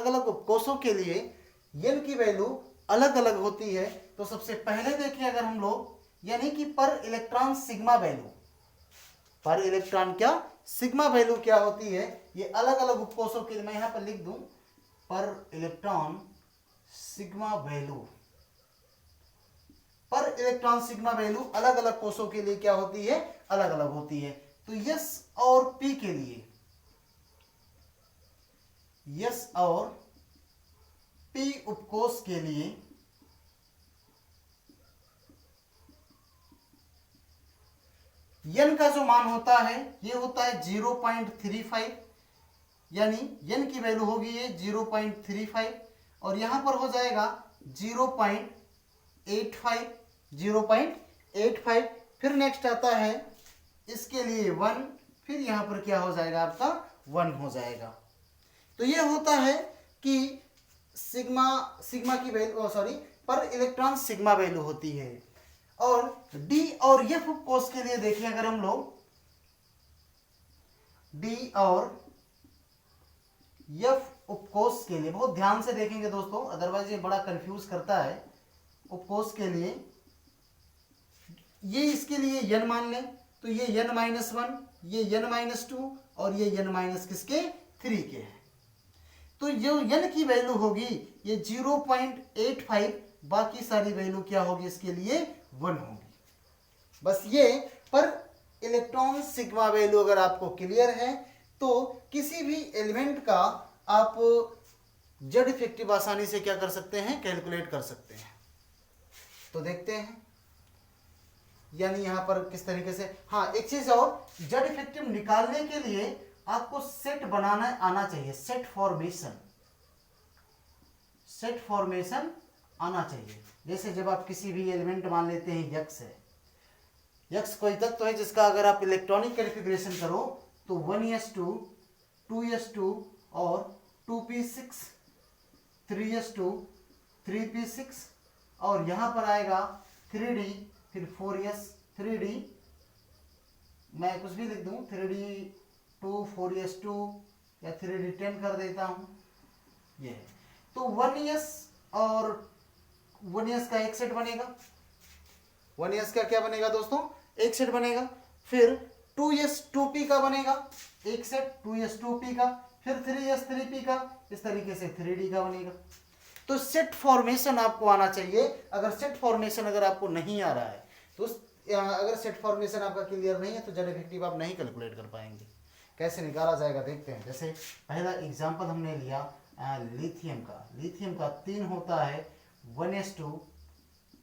अलग कोषों के लिए n की वैल्यू अलग अलग होती है। तो सबसे पहले देखिए अगर हम लोग, यानी कि पर इलेक्ट्रॉन सिग्मा वैल्यू, पर इलेक्ट्रॉन क्या, सिग्मा वैल्यू क्या होती है, ये अलग अलग उपकोषों के लिए मैं यहां पर लिख दूं, पर इलेक्ट्रॉन सिग्मा वैल्यू, पर इलेक्ट्रॉन सिग्मा वैल्यू अलग अलग कोषों के लिए क्या होती है, अलग अलग होती है। तो यस और पी के लिए, यस और पी उपकोष के लिए n का जो मान होता है ये होता है 0.35, यानी n की वैल्यू होगी ये 0.35 और यहां पर हो जाएगा 0.85। फिर नेक्स्ट आता है इसके लिए 1, फिर यहां पर क्या हो जाएगा, आपका 1 हो जाएगा। तो ये होता है कि सिग्मा की वैल्यू पर इलेक्ट्रॉन सिग्मा वैल्यू होती है। और डी और एफ उपकोष के लिए देखिए अगर हम लोग डी और एफ उपकोष के लिए बहुत ध्यान से देखेंगे दोस्तों, अदरवाइज ये बड़ा कंफ्यूज करता है। उपकोष के लिए ये इसके लिए n मान लें तो ये n-1, ये n-2 और ये n- किसके, 3 के है। तो जो n की वैल्यू होगी ये 0.85, बाकी सारी वैल्यू क्या होगी इसके लिए, 1 होगी। बस ये पर इलेक्ट्रॉन सिग्मा वैल्यू अगर आपको क्लियर है तो किसी भी एलिमेंट का आप जेड इफेक्टिव आसानी से क्या कर सकते हैं, कैलकुलेट कर सकते हैं। तो देखते हैं यानी यहां पर किस तरीके से, हाँ एक चीज और, जेड इफेक्टिव निकालने के लिए आपको सेट बनाना आना चाहिए, सेट फॉर्मेशन आना चाहिए। जैसे जब आप किसी भी एलिमेंट मान लेते हैं यक्स है, यक्स कोई तत्व है जिसका अगर आप इलेक्ट्रॉनिक कैलिब्रेशन करो तो 1s2 2s2 और 2p6 3s2 3p6 और यहां पर आएगा 3d, फिर 4s 3d, मैं कुछ भी लिख दूं 3d2 4s2 या 3d10 कर देता हूं ये। तो 1s और 1s का एक सेट बनेगा, 1s का क्या बनेगा दोस्तों, एक सेट बनेगा। फिर 2s 2p का बनेगा एक सेट, 2s 2p का, फिर 3s 3p का, इस तरीके से 3d का बनेगा। तो सेट फॉर्मेशन आपको आना चाहिए। अगर सेट फॉर्मेशन अगर आपको नहीं आ रहा है तो अगर सेट फॉर्मेशन आपका क्लियर नहीं है तो जेड इफेक्टिव आप नहीं कैलकुलेट कर पाएंगे। कैसे निकाला जाएगा देखते हैं। जैसे पहला एग्जांपल हमने लिया लिथियम का 3 होता है 1s2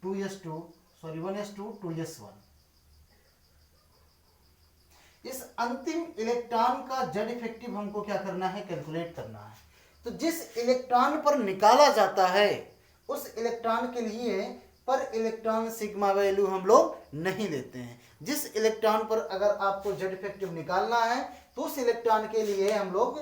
2s2 sorry 1s2 2s1। इस अंतिम इलेक्ट्रॉन का जेड इफेक्टिव हमको क्या करना है, कैलकुलेट करना है। तो जिस इलेक्ट्रॉन पर निकाला जाता है उस इलेक्ट्रॉन के लिए पर इलेक्ट्रॉन सिग्मा वैल्यू हम लोग नहीं लेते हैं। जिस इलेक्ट्रॉन पर अगर आपको जेड इफेक्टिव निकालना है तो उस इलेक्ट्रॉन के लिए हम लोग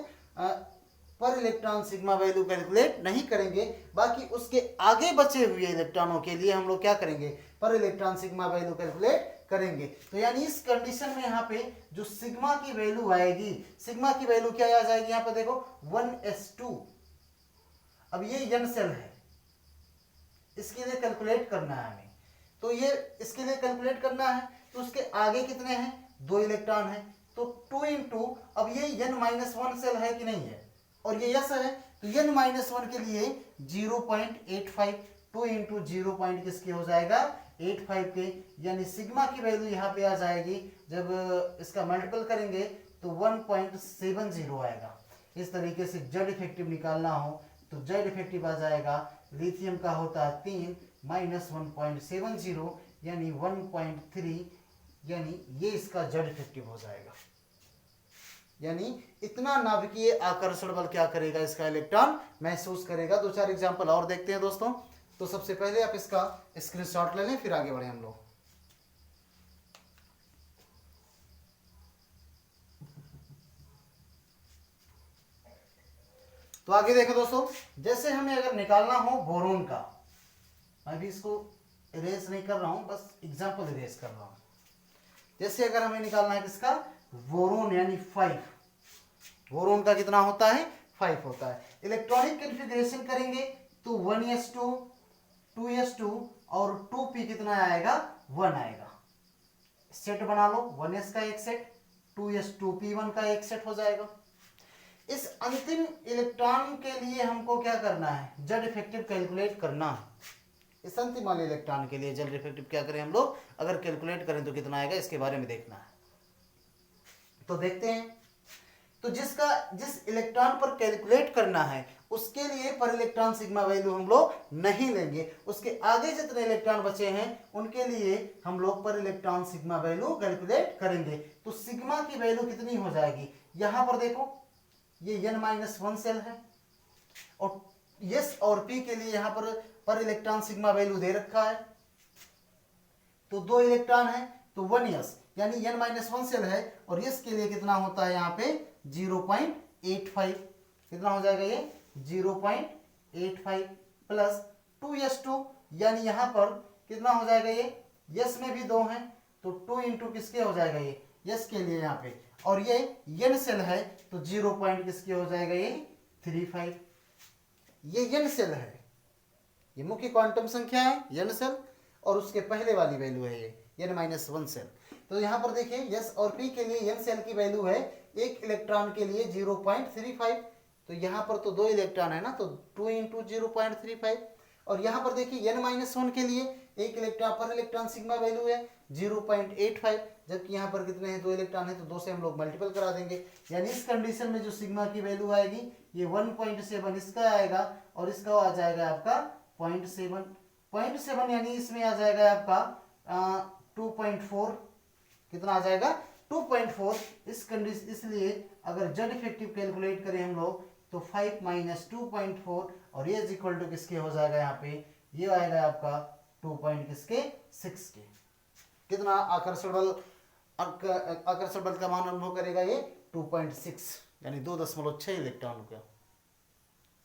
पर इलेक्ट्रॉन सिग्मा वैल्यू कैलकुलेट नहीं करेंगे। बाकी उसके आगे बचे हुए इलेक्ट्रॉनों के लिए हम लोग क्या करेंगे, पर इलेक्ट्रॉन सिग्मा वैल्यू कैलकुलेट करेंगे। तो यानी इस कंडीशन में यहाँ पे जो सिग्मा की वैल्यू आएगी, सिग्मा की वैल्यू क्या आ जाएगी, यहाँ पे देखो 1s2। अब ये n सेल है, इसके लिए कैलकुलेट करना है हमें। तो ये इसके लिए कैलकुलेट करना है तो उसके आगे कितने हैं, 2 इलेक्ट्रॉन है। तो 2 इंटू, अब ये n-1 सेल है कि नहीं है और ये s है, तो n-1 के लिए 0.85, 2 इंटू 0. किसके हो जाएगा 85 के, यानी सिग्मा की वैल्यू यहाँ पे आ जाएगी। जब इसका मल्टीपल करेंगे तो 1.70 आएगा। इस तरीके से जेड इफेक्टिव निकालना हो तो जेड इफेक्टिव आ जाएगा, लिथियम का होता है 3 माइनस 1.70 यानी 1.3, यानी ये इसका जेड इफेक्टिव हो जाएगा। यानी इतना नाभिकीय आकर्षण बल क्या करेगा, इसका इलेक्ट्रॉन महसूस करेगा। 2-4 एग्जांपल और देखते हैं दोस्तों। तो सबसे पहले आप इसका स्क्रीनशॉट ले लें, फिर आगे बढ़े हम लोग। तो आगे देखो दोस्तों, जैसे हमें अगर निकालना हो बोरोन का, मैं भी इसको इरेज नहीं कर रहा हूं, बस एग्जांपल इरेज कर रहा हूं। जैसे अगर हमें निकालना है किसका, बोरोन, यानी 5। बोरोन का कितना होता है, 5 होता है। इलेक्ट्रॉनिक कॉन्फ़िगरेशन करेंगे तो 1s2 2s2 और 2p कितना आएगा, 1 आएगा। सेट बना लो, 1s का एक सेट, 2s 2p1 का एक सेट हो जाएगा। इस अंतिम इलेक्ट्रॉन के लिए हमको क्या करना है, जेड इफेक्टिव कैलकुलेट करना है। इस अंतिम वाले इलेक्ट्रॉन के लिए जेड इफेक्टिव क्या करें हम लोग, अगर कैलकुलेट करें तो कितना आएगा, इसके बारे में देखना है। तो देखते हैं। तो जिस इलेक्ट्रॉन पर कैलकुलेट करना है उसके लिए पर इलेक्ट्रॉन सिग्मा वैल्यू हम लोग नहीं लेंगे। उसके आगे जितने इलेक्ट्रॉन बचे हैं उनके लिए हम लोग पर इलेक्ट्रॉन सिग्मा वैल्यू कैलकुलेट करेंगे। तो सिग्मा की वैल्यू कितनी हो जाएगी, यहां पर देखो ये n-1 सेल है और s और p के लिए यहां पर इलेक्ट्रॉन सिग्मा वैल्यू दे रखा है। तो 2 इलेक्ट्रॉन है तो 1s, यानी n-1 सेल है और s के लिए कितना होता है यहाँ पे 0.85, कितना हो जाएगा ये 0.85 प्लस 2s2, यानी यहां पर कितना हो जाएगा, ये s में भी 2 हैं तो 2 इंटू किसके हो जाएगा, ये s के लिए यहाँ पे, और ये n सेल है तो 0 पॉइंट किसके हो जाएगा, ये 35। ये n सेल है, ये मुख्य क्वांटम संख्या है n सेल और उसके पहले वाली वैल्यू है ये n-1 सेल। तो यहाँ पर देखिए s और p के लिए n सेल की वैल्यू है एक इलेक्ट्रॉन के लिए 0.35। तो यहाँ पर तो 2 इलेक्ट्रॉन है ना, तो 2 इंटू 0.35। और यहाँ पर देखिए n-1 के लिए एक इलेक्ट्रॉन पर इलेक्ट्रॉन सिग्मा वैल्यू है 0.85, जबकि यहाँ पर कितने हैं, 2 इलेक्ट्रॉन है तो 2 से हम लोग मल्टीपल करा देंगे। यानी इस कंडीशन में जो सिग्मा की वैल्यू आएगी ये 1.7 इसका आएगा और इसका आ जाएगा आपका 0.7, यानी इसमें आ जाएगा आपका 2.4, कितना आ जाएगा 2.4। इस कंडीशन, इसलिए अगर जेड इफेक्टिव कैलकुलेट करें हम लोग तो 5 माइनस 2.4 और ये इज इक्वल टू किसके हो जाएगा, यहाँ पे ये आएगा आपका 2.6 के। कितना आकर्षण बल का मान अनुभव करेगा ये 2.6, यानी 2.6 इलेक्ट्रॉन का।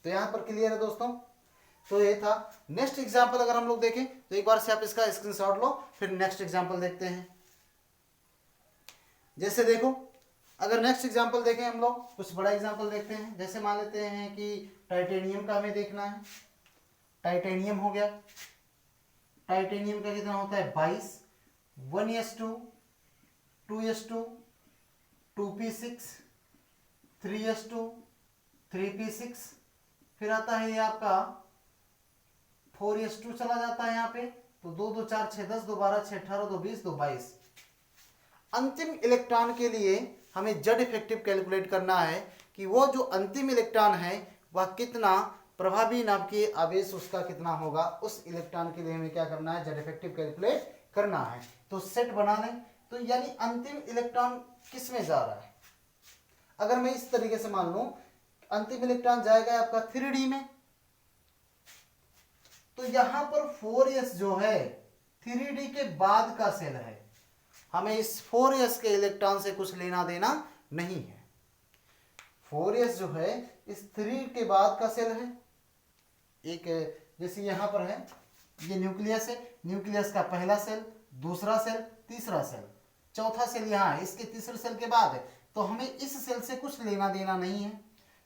तो यहाँ पर क्लियर है दोस्तों। तो ये था। नेक्स्ट एग्जाम्पल अगर हम लोग देखें तो एक बार से आप इसका स्क्रीनशॉट लो, फिर नेक्स्ट एग्जाम्पल देखते हैं। जैसे देखो, अगर नेक्स्ट एग्जाम्पल देखें हम लोग, कुछ बड़ा एग्जाम्पल देखते हैं। जैसे मान लेते हैं कि टाइटेनियम का हमें देखना है। टाइटेनियम हो गया, टाइटेनियम का कितना होता है 22, 1s2 2s2 2p6 3s2 3p6, फिर आता है ये आपका 4s2 चला जाता है यहाँ पे, तो 2 2 4 6 10, 2 12 6 18, 2 20, 2 22। अंतिम इलेक्ट्रॉन के लिए हमें जेड इफेक्टिव कैलकुलेट करना है कि वो जो अंतिम इलेक्ट्रॉन है वह कितना प्रभावी नाभिकीय आवेश उसका कितना होगा, उस इलेक्ट्रॉन के लिए हमें क्या करना है, जेड इफेक्टिव कैलकुलेट करना है। तो सेट बना लें। तो यानी अंतिम इलेक्ट्रॉन किस में जा रहा है, अगर मैं इस तरीके से मान लूं अंतिम इलेक्ट्रॉन जाएगा आपका 3D में, तो यहां पर 4s जो है 3D के बाद का सेल है, हमें इस 4s के इलेक्ट्रॉन से कुछ लेना देना नहीं है। 4s जो है इस 3 के बाद का सेल है। एक जैसे यहां पर है ये न्यूक्लियस है, न्यूक्लियस का पहला सेल, दूसरा सेल, तीसरा सेल, चौथा सेल यहाँ है, इसके तीसरे सेल के बाद है। तो हमें इस सेल से कुछ लेना देना नहीं है,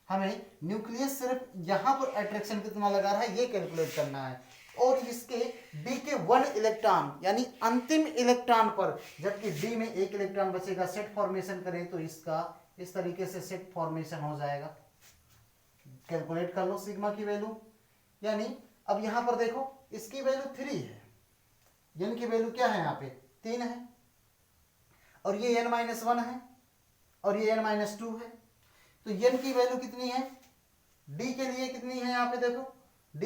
हमें न्यूक्लियस सिर्फ यहाँ पर अट्रैक्शन कितना लगा रहा है ये कैलकुलेट करना है। और इसके डी के 1 इलेक्ट्रॉन यानी अंतिम इलेक्ट्रॉन पर, जबकि डी में एक इलेक्ट्रॉन बचेगा, सेट फॉर्मेशन करें तो इसका इस तरीके से सेट फॉर्मेशन हो जाएगा। कैलकुलेट कर लो सिग्मा की वैल्यू। यानी अब यहां पर देखो इसकी वैल्यू 3 है, n की वैल्यू क्या है, यहाँ पे 3 है, और ये n-1 है, और ये n-2 है। तो n की वैल्यू कितनी है, d के लिए कितनी है, यहाँ पे देखो d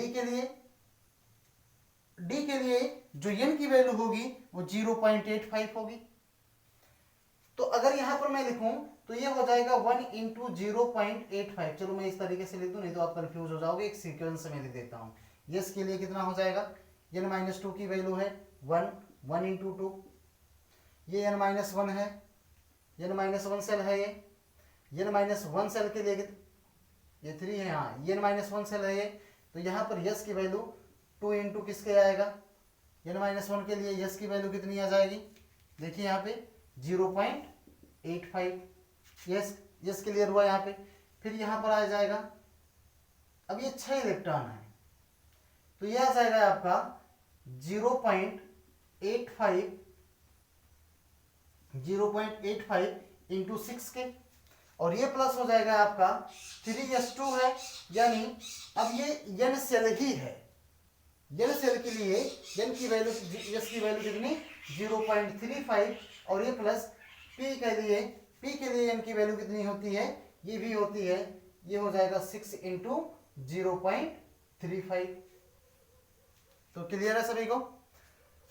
के लिए जो n की वैल्यू होगी वो 0.85 होगी। तो अगर यहां पर मैं लिखूं तो ये हो जाएगा 1 × 0.85। चलो मैं इस तरीके से लिख दूं, नहीं तो आप कंफ्यूज हो जाओगे, एक सीक्वेंस में लिख देता हूं। यस के लिए कितना हो जाएगा, n-2 की वैल्यू है 1 × 2, ये n-1 है, n-1 सेल है, ये n-1 सेल के लिए ये 3 है, हाँ ये n-1 सेल है ये। तो यहाँ पर यस की वैल्यू 2 × किसके आएगा, n-1 के लिए यस की वैल्यू कितनी आ जाएगी, देखिए यहाँ पे 0.85 यस क्लियर हुआ यहाँ पे। फिर यहाँ पर आ जाएगा, अब ये 6 इलेक्ट्रॉन है तो ये आ जाएगा आपका 0.85 × 6 के, और ये प्लस हो जाएगा आपका 3s2 है। यानी अब ये n सेल ही है, n सेल के लिए n की वैल्यू s की वैल्यू कितनी 0.35, और ये प्लस p के लिए n की वैल्यू कितनी होती है, ये भी होती है, ये हो जाएगा 6 × 0.35। तो क्लियर है सभी को।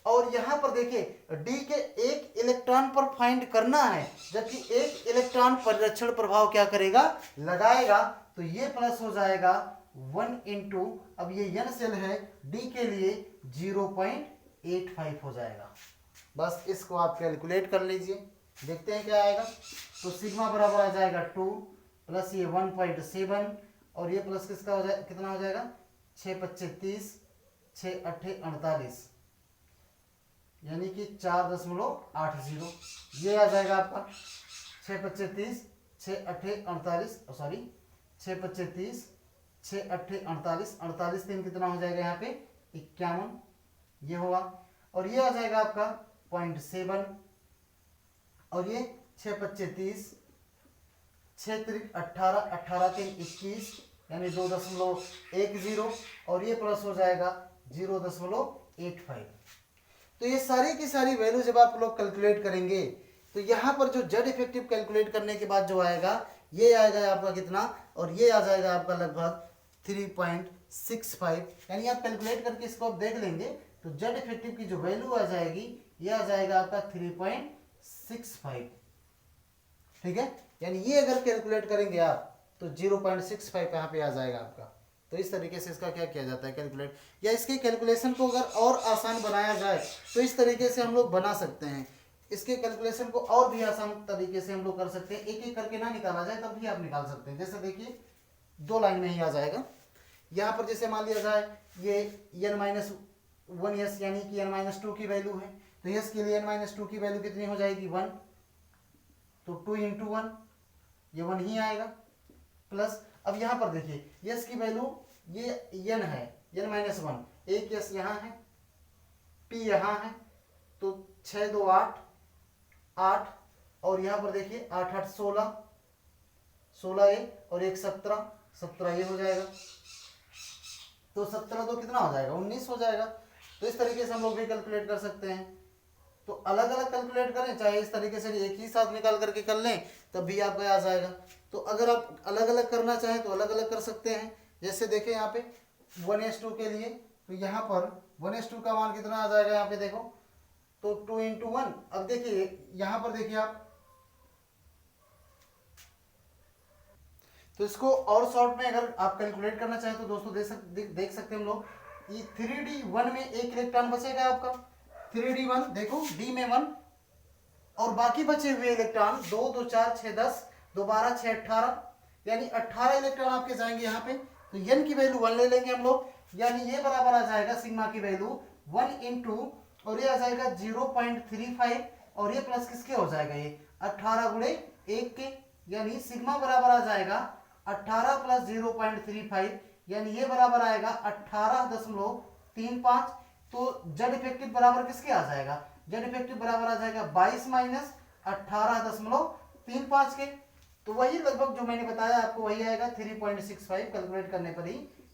और यहां पर देखिए d के एक इलेक्ट्रॉन पर फाइंड करना है, जबकि एक इलेक्ट्रॉन परिरक्षण प्रभाव क्या करेगा, लगाएगा। तो ये प्लस हो जाएगा 1 × अब ये n सेल है, d के लिए 0.85 हो जाएगा। बस इसको आप कैलकुलेट कर लीजिए, देखते हैं क्या आएगा। तो सिग्मा बराबर आ जाएगा 2 प्लस ये 1.7, और ये प्लस किसका हो जाए, कितना हो जाएगा 6×5 = 30, 6×8 = 48, यानी कि 4.80। ये आ जाएगा आपका 6×5 = 30, 6×8 = 48, सॉरी 6×5 = 30, 6×8 = 48, 48 3 कितना हो जाएगा यहाँ पे 51, ये होगा। और ये आ जाएगा आपका 0.7, और ये 6×5 = 30, 6×3 = 18, 18 3 21, यानी 2.10, और ये प्लस हो जाएगा 0.85। तो ये सारी की सारी वैल्यू जब आप लोग कैलकुलेट करेंगे तो यहाँ पर जो जेड इफेक्टिव कैलकुलेट करने के बाद जो आएगा ये आएगा आपका कितना, और ये आ जाएगा आपका लगभग 3.65। यानी आप कैलकुलेट करके इसको आप देख लेंगे तो जेड इफेक्टिव की जो वैल्यू आ जाएगी ये आ जाएगा आपका 3.65। ठीक है, यानी ये अगर कैलकुलेट करेंगे आप तो 0.65 यहाँ पे आ जाएगा आपका। तो इस तरीके से इसका क्या किया जाता है कैलकुलेट, या इसके कैलकुलेशन को अगर और आसान बनाया जाए तो इस तरीके से हम लोग बना सकते हैं। इसके कैलकुलेशन को और भी आसान तरीके से हम लोग कर सकते हैं, एक एक करके ना निकाला जाए तब भी आप निकाल सकते हैं। जैसे देखिए 2 लाइन में ही आ जाएगा। यहाँ पर जैसे मान लिया जाए ये n-1 यस यानी कि n-2 की वैल्यू है, तो यस के लिए n-2 की वैल्यू कितनी हो जाएगी 1, तो 2 × 1 ये 1 ही आएगा, प्लस अब यहाँ पर देखिए यस की वैल्यू ये n है, n-1, एक यस यहाँ है, p यहाँ है, तो 6 2 8 8, और यहाँ पर देखिए 8 8 16, 16 ये और एक 17 17 ये हो जाएगा, तो 17 तो कितना हो जाएगा 19 हो जाएगा। तो इस तरीके से हम लोग भी कैलकुलेट कर सकते हैं। तो अलग अलग कैलकुलेट करें, चाहे इस तरीके से एक ही साथ निकाल करके कर लें तब भी आपका आ जाएगा। तो अगर आप अलग अलग करना चाहें तो अलग अलग कर सकते हैं। जैसे देखें यहाँ पे 1:2 के लिए, तो यहाँ पर 1:2 का मान कितना आ जाएगा, यहाँ पे देखो तो 2 × 1। अब देखिए यहाँ पर देखिए आप, तो इसको और शॉर्ट में अगर आप कैलकुलेट करना चाहें तो दोस्तों देख सकते हैं हम लोग, ये 3D1 में एक इलेक्ट्रॉन बचेगा आपका, 3D1 देखो, डी में 1 और बाकी बचे हुए इलेक्ट्रॉन 2 2 4 6 10 2 12 6 18, यानी 18 इलेक्ट्रॉन आपके जाएंगे यहाँ पे। तो n की वैल्यू 1 ले लेंगे हम लोग, यानी ये बराबर आ जाएगा सिग्मा की वैल्यू 1 × और ये आ जाएगा 0.35 और ये प्लस किसके हो जाएगा, ये 18 × 1 के, यानी सिग्मा बराबर आ जाएगा 18 + 0.35, यानी ये बराबर आएगा 18.35। तो जेड इफेक्टिव बराबर किसके आ जाएगा, जेड इफेक्टिव बराबर आ जाएगा 22 - 18.35 के। तो वही लगभग जो मैंने बताया आपको वही आएगा 3.65 कैलकुलेट करने पर ही।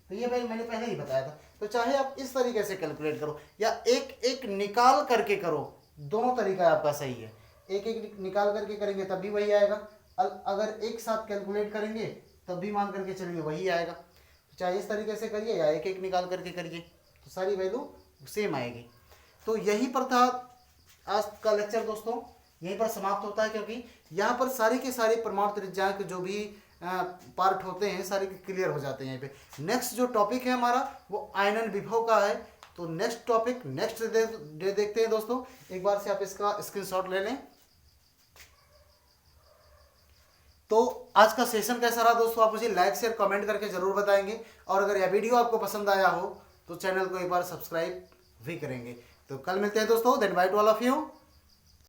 तो ये भाई मैंने पहले ही बताया था। तो चाहे आप इस तरीके से कैलकुलेट करो या एक एक निकाल करके करो, दोनों तरीका आपका सही है। एक एक निकाल करके करेंगे तब भी वही आएगा, अगर एक साथ कैलकुलेट करेंगे तब भी मान करके चलिए वही आएगा। तो चाहे इस तरीके से करिए या एक एक निकाल करके करिए, तो सारी वैल्यू सेम आएगी। तो यही पर था आज का लेक्चर दोस्तों, यहीं पर समाप्त होता है, क्योंकि यहाँ पर सारी के सारी परमाणु त्रिज्या के जो भी पार्ट होते हैं सारे क्लियर हो जाते हैं। यहाँ पे नेक्स्ट जो टॉपिक है हमारा वो आयनन विभव का है। तो नेक्स्ट टॉपिक नेक्स्ट डे देखते हैं दोस्तों। एक बार से आप इसका स्क्रीनशॉट ले लें। तो आज का सेशन कैसा रहा दोस्तों, आप मुझे लाइक शेयर कमेंट करके जरूर बताएंगे, और अगर यह वीडियो आपको पसंद आया हो तो चैनल को एक बार सब्सक्राइब भी करेंगे। तो कल मिलते हैं दोस्तों, then bye to all of you.